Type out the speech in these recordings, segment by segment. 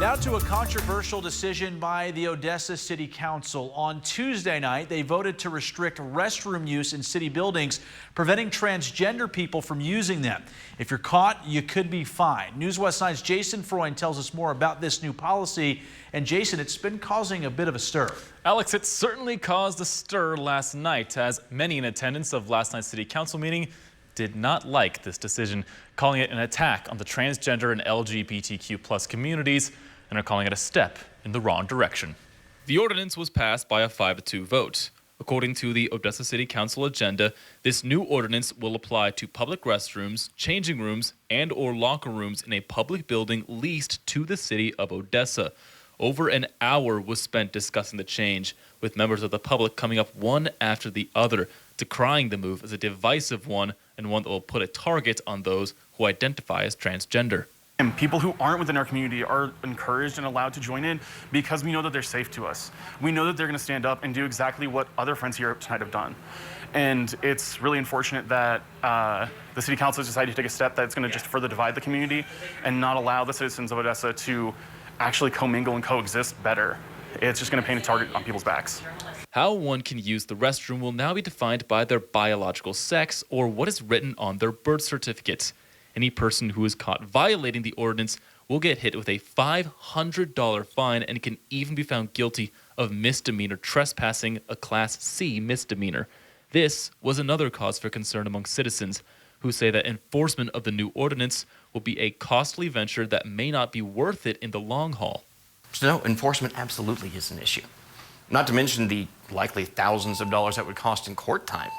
Now to a controversial decision by the Odessa City Council. On Tuesday night, they voted to restrict restroom use in city buildings, preventing transgender people from using them. If you're caught, you could be fined. News West 9's Jason Freund tells us more about this new policy. And Jason, it's been causing a bit of a stir. Alex, it certainly caused a stir last night, as many in attendance of last night's City Council meeting did not like this decision, calling it an attack on the transgender and LGBTQ+ communities, and are calling it a step in the wrong direction. The ordinance was passed by a 5-2 vote. According to the Odessa City Council agenda, this new ordinance will apply to public restrooms, changing rooms, and/or locker rooms in a public building leased to the city of Odessa. Over an hour was spent discussing the change, with members of the public coming up one after the other, decrying the move as a divisive one and one that will put a target on those who identify as transgender. And people who aren't within our community are encouraged and allowed to join in because we know that they're safe to us. We know that they're going to stand up and do exactly what other friends here tonight have done. And it's really unfortunate that the City Council has decided to take a step that's going to just further divide the community and not allow the citizens of Odessa to actually commingle and coexist better. It's just going to paint a target on people's backs. How one can use the restroom will now be defined by their biological sex or what is written on their birth certificate. Any person who is caught violating the ordinance will get hit with a $500 fine and can even be found guilty of misdemeanor trespassing, a Class C misdemeanor. This was another cause for concern among citizens who say that enforcement of the new ordinance will be a costly venture that may not be worth it in the long haul. So no, enforcement absolutely is an issue. Not to mention the likely thousands of dollars that would cost in court time.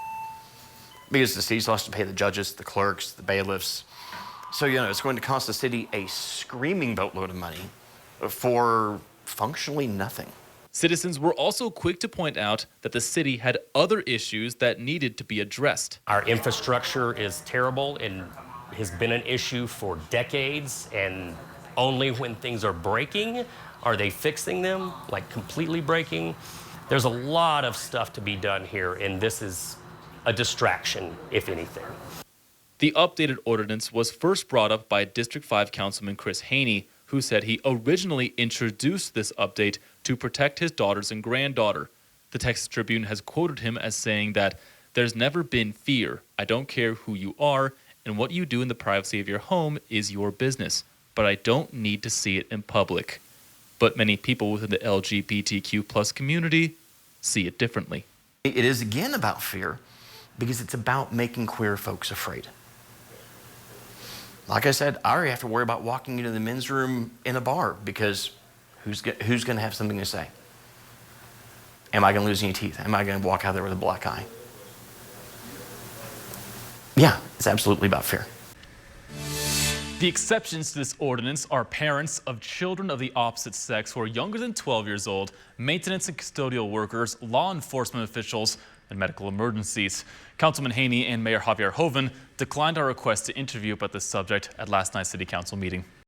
Because the city still has to pay the judges, the clerks, the bailiffs. So, it's going to cost the city a screaming boatload of money for functionally nothing. Citizens were also quick to point out that the city had other issues that needed to be addressed. Our infrastructure is terrible and has been an issue for decades, and only when things are breaking are they fixing them, like completely breaking. There's a lot of stuff to be done here, and this is a distraction, if anything. The updated ordinance was first brought up by District 5 Councilman Chris Haney, who said he originally introduced this update to protect his daughters and granddaughter. The Texas Tribune has quoted him as saying that there's never been fear. I don't care who you are, and what you do in the privacy of your home is your business, but I don't need to see it in public. But many people within the LGBTQ+ community see it differently. It is again about fear because it's about making queer folks afraid. Like I said, I already have to worry about walking into the men's room in a bar because who's going to have something to say? Am I going to lose any teeth? Am I going to walk out there with a black eye? Yeah, it's absolutely about fear. The exceptions to this ordinance are parents of children of the opposite sex who are younger than 12 years old, maintenance and custodial workers, law enforcement officials, and medical emergencies. Councilman Haney and Mayor Javier Hoven declined our request to interview about this subject at last night's City Council meeting.